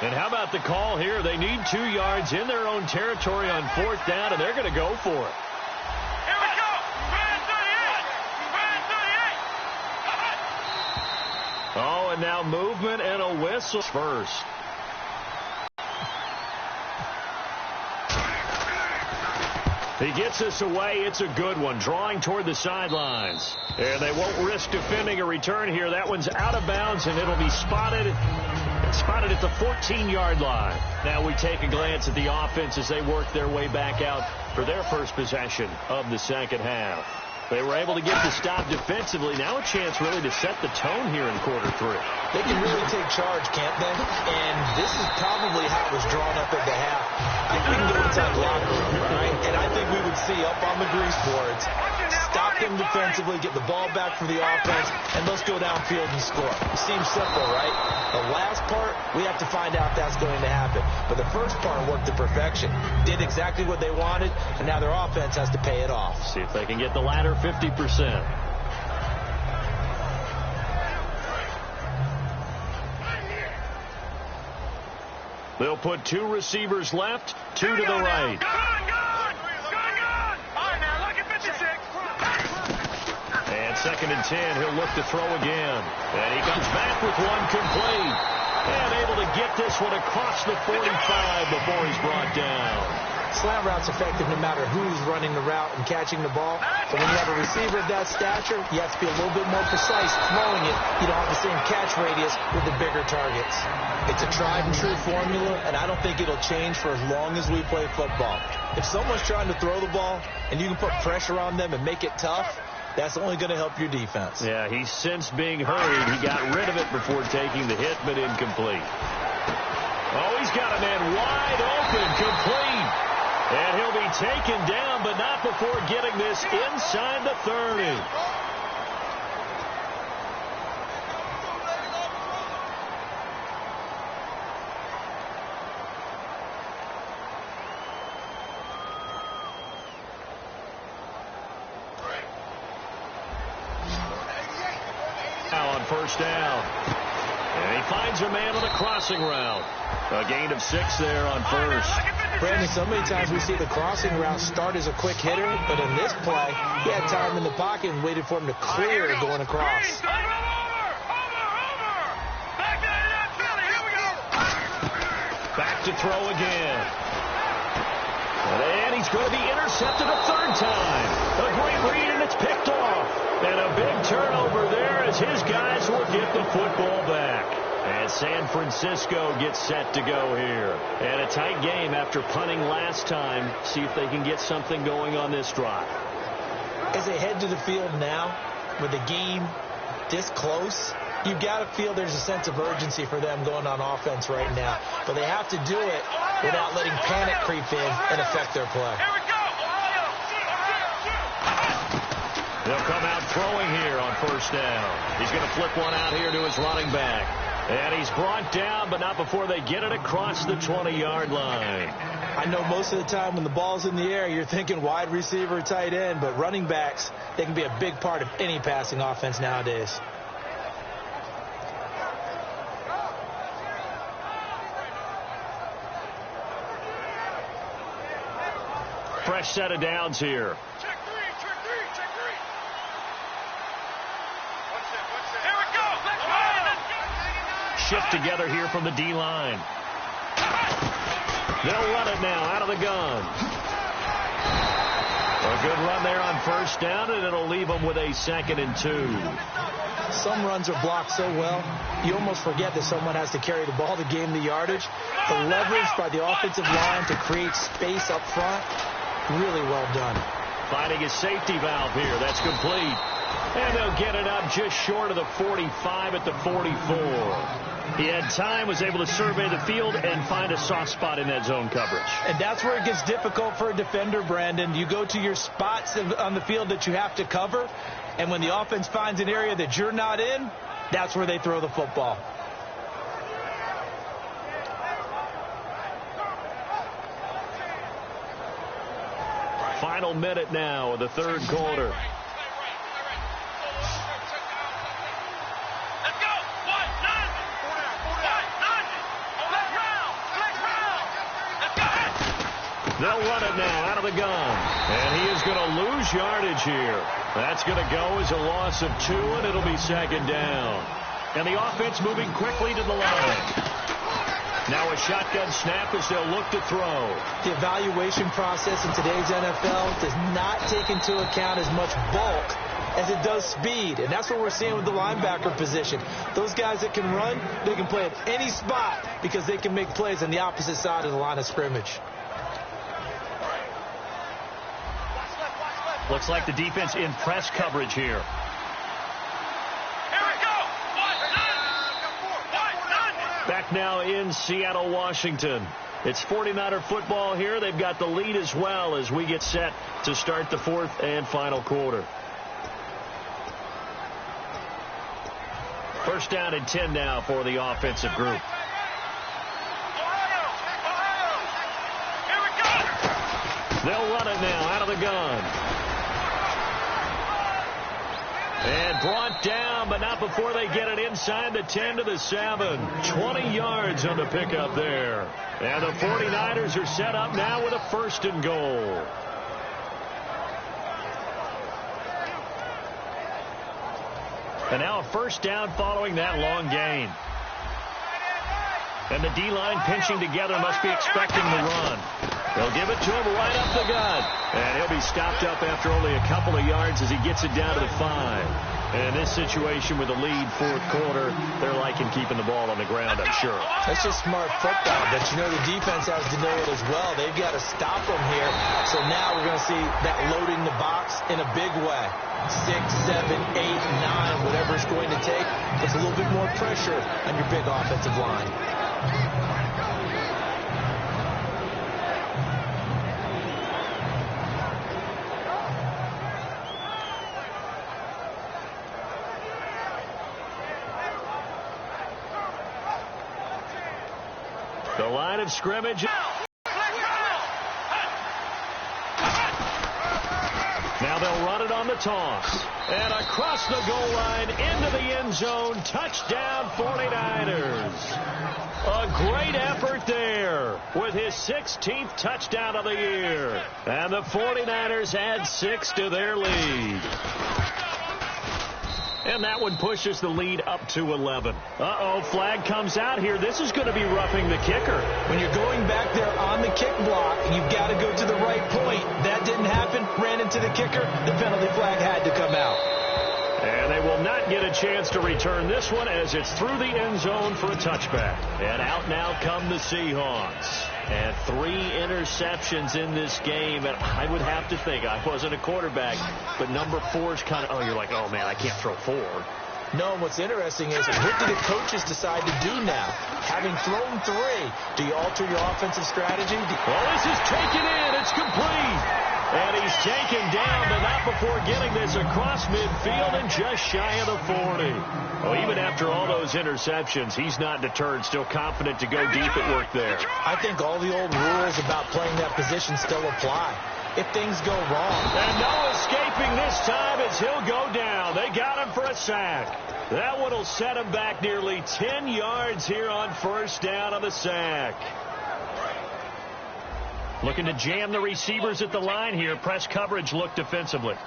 And how about the call here? They need 2 yards in their own territory on 4th down, and they're going to go for it. Here we go. Oh, and now movement and a whistle first. He gets this away. It's a good one, drawing toward the sidelines. And they won't risk defending a return here. That one's out of bounds, and it'll be spotted at the 14-yard line. Now we take a glance at the offense as they work their way back out for their first possession of the second half. They were able to get the stop defensively. Now a chance really to set the tone here in quarter 3. They can really take charge, can't they? And this is probably how it was drawn up at the half. I think we can go inside the locker room, right? And I think we would see up on the grease boards, stop them defensively, get the ball back for the offense, and let's go downfield and score. It seems simple, right? The last part, we have to find out if that's going to happen. But the first part worked to perfection. Did exactly what they wanted, and now their offense has to pay it off. See if they can get the latter 50%. They'll put 2 receivers left, 2 to the right. And 2nd and 10, he'll look to throw again. And he comes back with one complete. And able to get this one across the 45 before he's brought down. Slant route's effective no matter who's running the route and catching the ball. But when you have a receiver of that stature, you have to be a little bit more precise throwing it. You don't have the same catch radius with the bigger targets. It's a tried and true formula, and I don't think it'll change for as long as we play football. If someone's trying to throw the ball and you can put pressure on them and make it tough, that's only going to help your defense. Yeah, he's since being hurried. He got rid of it before taking the hit, but incomplete. Oh, he's got a man wide open, complete. And he'll be taken down, but not before getting this inside the 30. Now on 1st down. And he finds a man on the crossing route. A gain of 6 there on 1st. Brandon, so many times we see the crossing route start as a quick hitter, but in this play, he had time in the pocket and waited for him to clear going across. Back to throw again. And he's going to be intercepted a 3rd time. A great read, and it's picked off. And a big turnover there as his guys will get the football back. And San Francisco gets set to go here. And a tight game after punting last time. See if they can get something going on this drive. As they head to the field now, with the game this close, you've got to feel there's a sense of urgency for them going on offense right now. But they have to do it without letting panic creep in and affect their play. They'll come out throwing here on 1st down. He's going to flip one out here to his running back. And he's brought down, but not before they get it across the 20-yard line. I know most of the time when the ball's in the air, you're thinking wide receiver, tight end, but running backs, they can be a big part of any passing offense nowadays. Fresh set of downs here. Check three. Here we go. Shift together here from the D-line. They'll run it now out of the gun. A good run there on 1st down, and it'll leave them with a 2nd and 2. Some runs are blocked so well, you almost forget that someone has to carry the ball to gain the yardage. The leverage by the offensive line to create space up front, really well done. Finding a safety valve here. That's complete. And they'll get it up just short of the 45 at the 44. He had time, was able to survey the field and find a soft spot in that zone coverage. And that's where it gets difficult for a defender, Brandon. You go to your spots on the field that you have to cover, and when the offense finds an area that you're not in, that's where they throw the football. Final minute now of the 3rd quarter. They'll run it now out of the gun. And he is going to lose yardage here. That's going to go as a loss of 2, and it'll be second down. And the offense moving quickly to the line. Now a shotgun snap as they'll look to throw. The evaluation process in today's NFL does not take into account as much bulk as it does speed. And that's what we're seeing with the linebacker position. Those guys that can run, they can play at any spot because they can make plays on the opposite side of the line of scrimmage. Looks like the defense in press coverage here. Back now in Seattle, Washington. It's 49er football here. They've got the lead as well as we get set to start the 4th and final quarter. First down and 10 now for the offensive group. They'll run it now out of the gun. And brought down, but not before they get it inside the 10 to the 7. 20 yards on the pickup there. And the 49ers are set up now with a 1st and goal. And now a 1st down following that long gain. And the D-line pinching together must be expecting the run. They'll give it to him right up the gut. And he'll be stopped up after only a couple of yards as he gets it down to the 5. And in this situation with the lead 4th quarter, they're liking keeping the ball on the ground, I'm sure. That's just smart football, but you know the defense has to know it as well. They've got to stop them here. So now we're going to see that loading the box in a big way. 6, 7, 8, 9, whatever it's going to take. Puts a little bit more pressure on your big offensive line. The line of scrimmage. Now they'll run it on the toss. And across the goal line into the end zone. Touchdown 49ers. A great effort there with his 16th touchdown of the year. And the 49ers add 6 to their lead. And that one pushes the lead up to 11. Flag comes out here. This is going to be roughing the kicker. When you're going back there on the kick block, you've got to go to the right point. That didn't happen. Ran into the kicker. The penalty flag had to come out. And they will not get a chance to return this one as it's through the end zone for a touchback. And out now come the Seahawks. And 3 interceptions in this game. And I would have to think, I wasn't a quarterback, but number 4 is kind of, you're like, oh, man, I can't throw 4. No, and what's interesting is what do the coaches decide to do now? Having thrown 3, do you alter your offensive strategy? Well, this is taken in. It's complete. And he's taken down, but not before getting this across midfield and just shy of the 40. Well, even after all those interceptions, he's not deterred, still confident to go deep at work there. I think all the old rules about playing that position still apply. If things go wrong. And no escaping this time as he'll go down. They got him for a sack. That one will set him back nearly 10 yards here on 1st down on the sack. Looking to jam the receivers at the line here. Press coverage look defensively.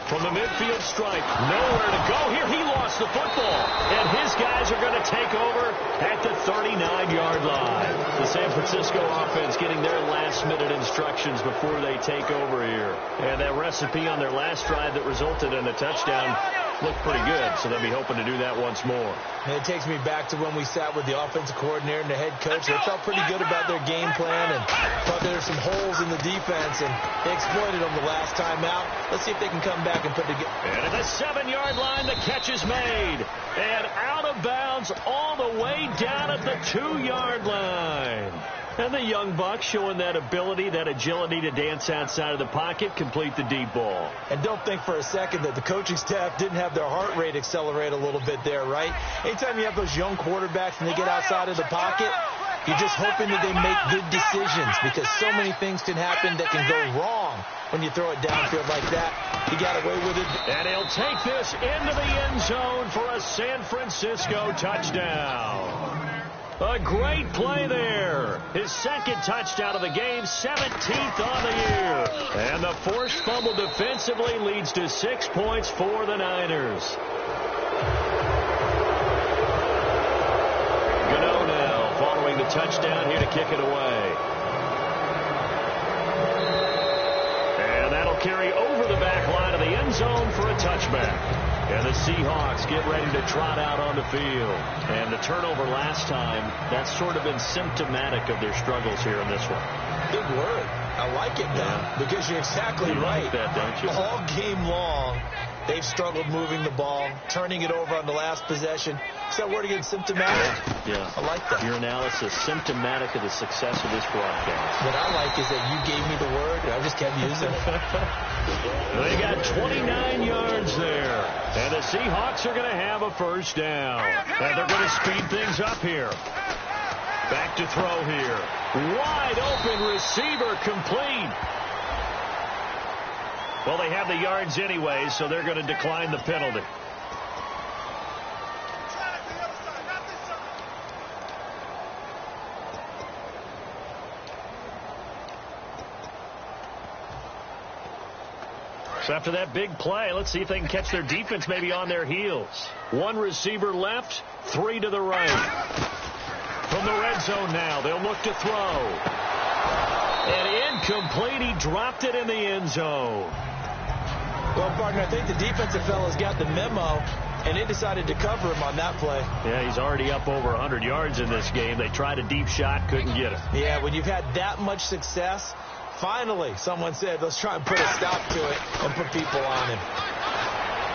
From the midfield stripe, nowhere to go here. He lost the football, and his guys are going to take over at the 39-yard line. The San Francisco offense getting their last-minute instructions before they take over here. And that recipe on their last drive that resulted in a touchdown looked pretty good, so they'll be hoping to do that once more. And it takes me back to when we sat with the offensive coordinator and the head coach. They felt pretty good about their game plan and thought there were some holes in the defense, and they exploited them the last time out. Let's see if they can come back and put together. And at the 7-yard line, the catch is made. And out of bounds all the way down at the 2-yard line. And the young buck showing that ability, that agility to dance outside of the pocket, complete the deep ball. And don't think for a second that the coaching staff didn't have their heart rate accelerate a little bit there, right? Anytime you have those young quarterbacks and they get outside of the pocket, you're just hoping that they make good decisions because so many things can happen that can go wrong when you throw it downfield like that. He got away with it. And he'll take this into the end zone for a San Francisco touchdown. A great play there. His second touchdown of the game, 17th on the year. And the forced fumble defensively leads to 6 points for the Niners. Gano now following the touchdown here to kick it away. And that'll carry over the back line of the end zone for a touchback. And the Seahawks get ready to trot out on the field. And the turnover last time, that's sort of been symptomatic of their struggles here in this one. Big word. I like it, though, because you're exactly right. You like that, don't you? All game long, they've struggled moving the ball, turning it over on the last possession. Is that word again, symptomatic? Yeah. I like that. Your analysis, symptomatic of the success of this broadcast. What I like is that you gave me the word, and I just kept using it. They got 29 yards there. And the Seahawks are going to have a first down. And they're going to speed things up here. Back to throw here. Wide open receiver complete. Well, they have the yards anyway, so they're going to decline the penalty. So after that big play, let's see if they can catch their defense maybe on their heels. One receiver left, 3 to the right. From the red zone now, they'll look to throw. And incomplete, he dropped it in the end zone. Well, partner, I think the defensive fellas got the memo, and they decided to cover him on that play. Yeah, he's already up over 100 yards in this game. They tried a deep shot, couldn't get it. Yeah, when you've had that much success, finally, someone said, let's try and put a stop to it and put people on him.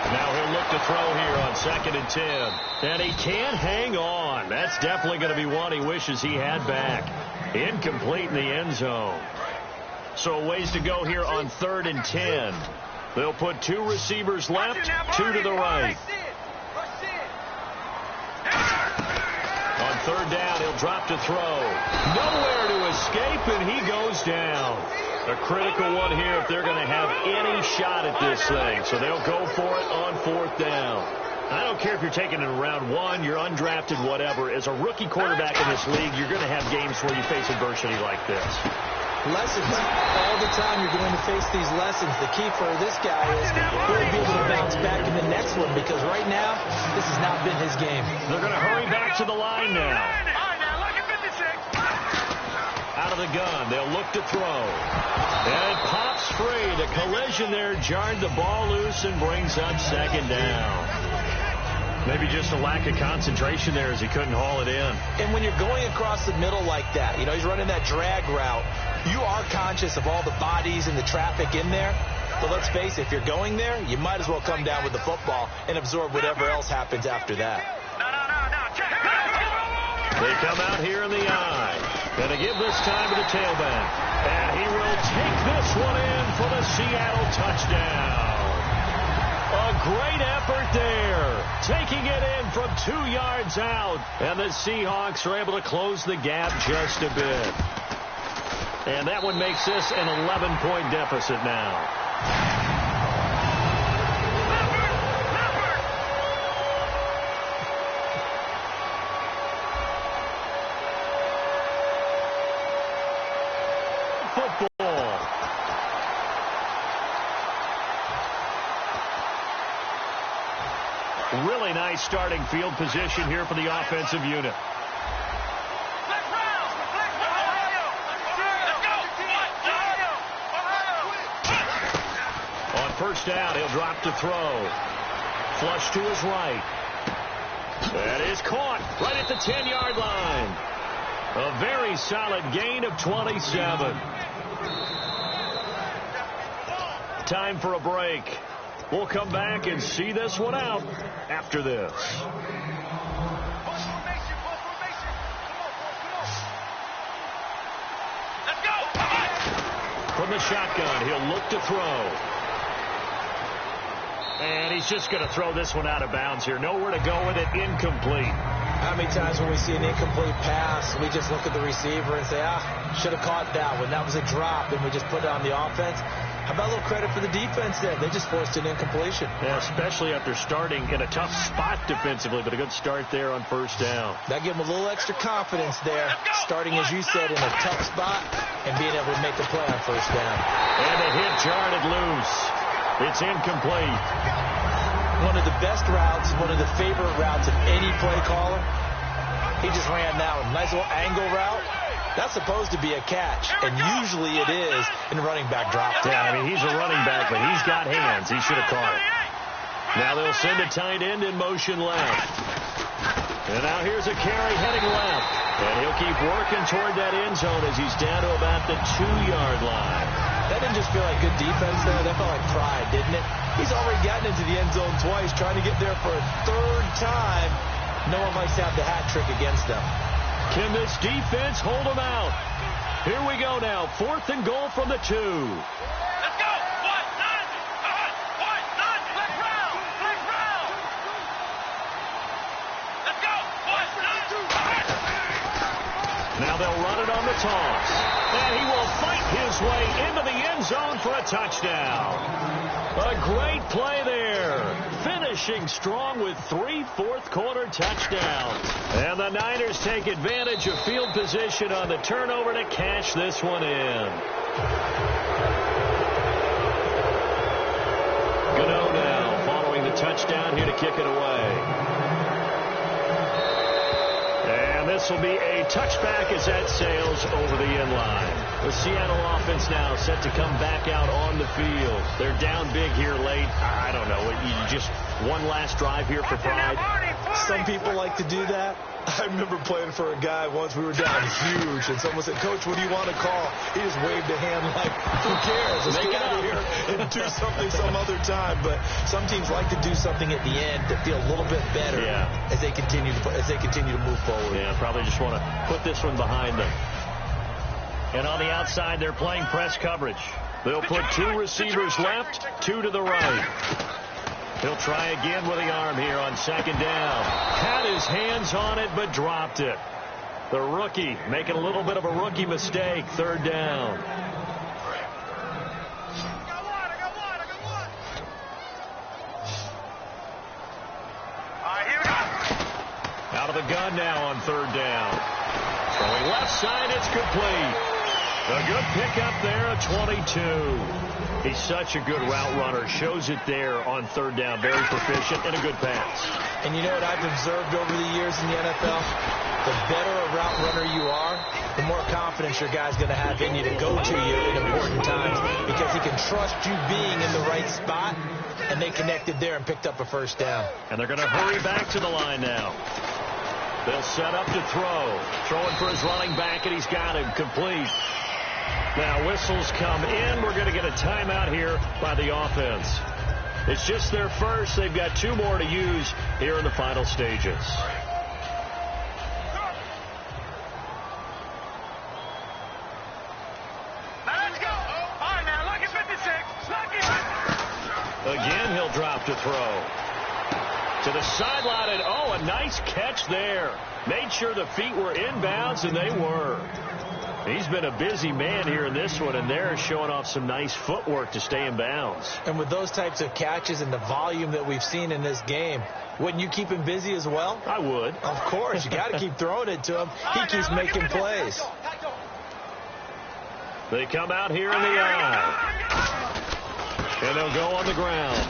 Now he'll look to throw here on 2nd and 10. And he can't hang on. That's definitely going to be one he wishes he had back. Incomplete in the end zone. So ways to go here on 3rd and 10. They'll put 2 receivers left, 2 to the right. On 3rd down, he'll drop to throw. Nowhere to escape, and he goes down. A critical one here if they're going to have any shot at this thing. So they'll go for it on 4th down. I don't care if you're taking it in round 1, you're undrafted, whatever. As a rookie quarterback in this league, you're going to have games where you face adversity like this. Lessons. All the time you're going to face these lessons. The key for this guy is really be able to bounce back in the next one, because right now, this has not been his game. They're going to hurry back to the line now. Out of the gun, they'll look to throw. And it pops free. The collision there jarred the ball loose and brings up 2nd down. Maybe just a lack of concentration there as he couldn't haul it in. And when you're going across the middle like that, you know, he's running that drag route, you are conscious of all the bodies and the traffic in there. But let's face it, if you're going there, you might as well come down with the football and absorb whatever else happens after that. They come out here in the eye. Going to give this time to the tailback. And he will take this one in for the Seattle touchdown. A great effort there. Taking it in from 2 yards out. And the Seahawks are able to close the gap just a bit. And that one makes this an 11-point deficit now. Really nice starting field position here for the offensive unit. On 1st down, he'll drop to throw. Flush to his right. That is caught right at the 10-yard line. A very solid gain of 27. Time for a break. We'll come back and see this one out after this. From the shotgun, he'll look to throw. And he's just going to throw this one out of bounds here. Nowhere to go with it. Incomplete. How many times when we see an incomplete pass, we just look at the receiver and say, should have caught that one. That was a drop, and we just put it on the offense. How about a little credit for the defense there? They just forced an incompletion. Yeah, especially after starting in a tough spot defensively, but a good start there on first down. That gave them a little extra confidence there, starting, as you said, in a tough spot and being able to make a play on first down. And the hit jarred it loose. It's incomplete. One of the best routes, one of the favorite routes of any play caller. He just ran that one. Nice little angle route. That's supposed to be a catch, and usually it is in running back drop. Yeah, I mean, he's a running back, but he's got hands. He should have caught it. Now they'll send a tight end in motion left. And now here's a carry heading left. And he'll keep working toward that end zone as he's down to about the 2-yard line. That didn't just feel like good defense there. That felt like pride, didn't it? He's already gotten into the end zone twice, trying to get there for a third time. No one likes to have the hat trick against them. Can this defense hold them out? Here we go now. 4th and goal from the 2. Let's go. 1, 9, 1, 9. Let's round. Let's round. Let's go. 1, 9, 2. Now they'll run it on the toss. And he will fight his way into the end zone for a touchdown. A great play there. Finishing strong with 3 fourth-quarter touchdowns. And the Niners take advantage of field position on the turnover to cash this one in. Gano now following the touchdown here to kick it away. And this will be a touchback as that sails over the end line. The Seattle offense now set to come back out on the field. They're down big here late. I don't know. Just one last drive here for pride. Some people like to do that. I remember playing for a guy once. We were down huge, and someone said, "Coach, what do you want to call?" He just waved a hand like, "Who cares? Let's get out of here and do something some other time." But some teams like to do something at the end to feel a little bit better as they continue to move forward. Yeah, probably just want to put this one behind them. And on the outside, they're playing press coverage. They'll put 2 receivers left, 2 to the right. He'll try again with the arm here on 2nd down. Had his hands on it, but dropped it. The rookie making a little bit of a rookie mistake. 3rd down. Out of the gun now on 3rd down. Throwing left side, it's complete. A good pickup there at 22. He's such a good route runner. Shows it there on 3rd down. Very proficient and a good pass. And you know what I've observed over the years in the NFL? The better a route runner you are, the more confidence your guy's going to have in you to go to you in important times, because he can trust you being in the right spot, and they connected there and picked up a 1st down. And they're going to hurry back to the line now. They'll set up to throw. Throwing for his running back, and he's got him complete. Now whistles come in. We're going to get a timeout here by the offense. It's just their first. They've got 2 more to use here in the final stages. Let's go. All right, now, look at 56. Look at Again, he'll drop to throw. To the sideline, and a nice catch there. Made sure the feet were inbounds, and they were. He's been a busy man here in this one, and they're showing off some nice footwork to stay in bounds. And with those types of catches and the volume that we've seen in this game, wouldn't you keep him busy as well? I would. Of course. You got to keep throwing it to him. He keeps making plays. They come out here in the eye. And they'll go on the ground.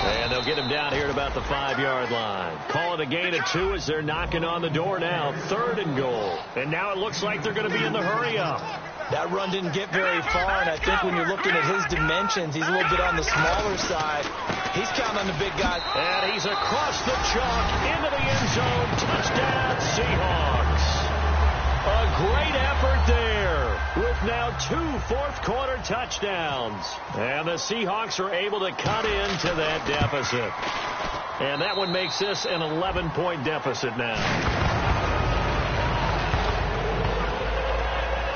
And they'll get him down here at about the 5-yard line. Call it a gain of 2 as they're knocking on the door now. 3rd and goal. And now it looks like they're going to be in the hurry-up. That run didn't get very far, and I think when you're looking at his dimensions, he's a little bit on the smaller side. He's counting on the big guy. And he's across the chalk into the end zone. Touchdown, Seahawks. A great effort there with now 2 fourth-quarter touchdowns. And the Seahawks are able to cut into that deficit. And that one makes this an 11-point deficit now.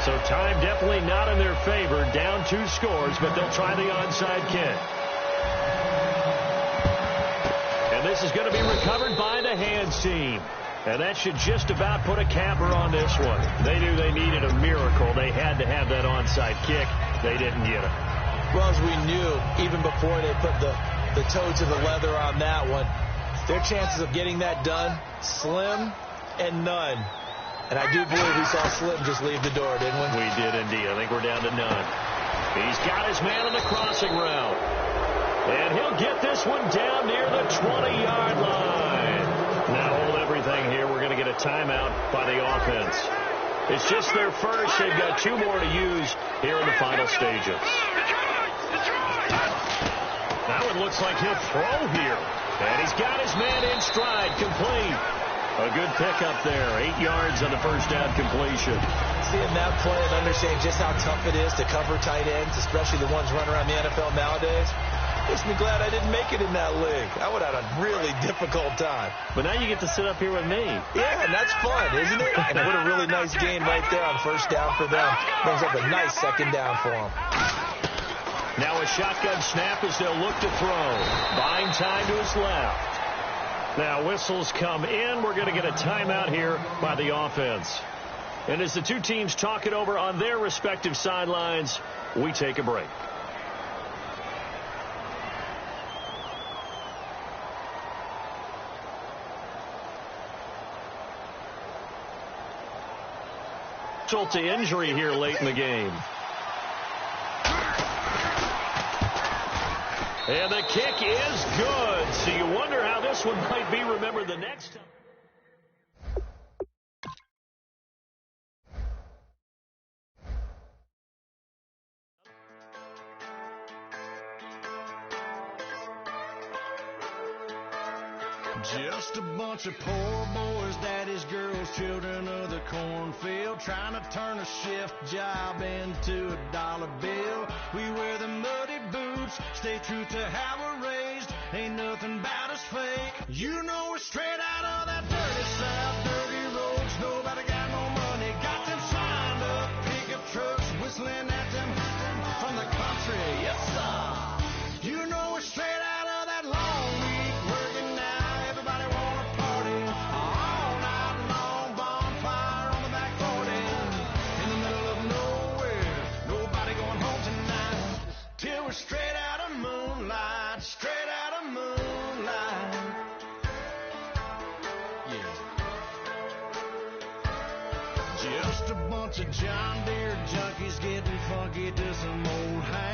So time definitely not in their favor. Down 2 scores, but they'll try the onside kick. And this is going to be recovered by the hands team. And that should just about put a capper on this one. They knew they needed a miracle. They had to have that onside kick. They didn't get it. Well, as we knew, even before they put the toe to the leather on that one, their chances of getting that done, slim and none. And I do believe we saw Slim just leave the door, didn't we? We did indeed. I think we're down to none. He's got his man on the crossing route. And he'll get this one down near the 20-yard line. Now hold everything here. We're going to get a timeout by the offense. It's just their first. They've got 2 more to use here in the final stages. Now it looks like he'll throw here. And he's got his man in stride, complete. A good pickup there. 8 yards on the first down completion. Seeing that play and understanding just how tough it is to cover tight ends, especially the ones running around the NFL nowadays, makes me glad I didn't make it in that league. I would have had a really difficult time. But now you get to sit up here with me. Yeah, and that's fun, isn't it? And what a really nice gain right there on first down for them. Brings up a nice second down for them. Now a shotgun snap as they'll look to throw. Buying time to his left. Now whistles come in. We're going to get a timeout here by the offense. And as the two teams talk it over on their respective sidelines, we take a break. To injury here late in the game. And the kick is good. So you wonder how this one might be remembered the next time. Just a bunch of poor boys, daddies, girls, children of the cornfield, trying to turn a shift job into a dollar bill. We wear the muddy boots, stay true to how we're raised. Ain't nothing about us fake. You know we're straight out of that dirty south, dirty roads. Nobody got no money, got them signed up pickup trucks, whistling at them from the country. Yes, sir. You know we're straight out of that long week working now. We're straight out of moonlight, straight out of moonlight. Yeah. Just a bunch of John Deere junkies getting funky to some old house.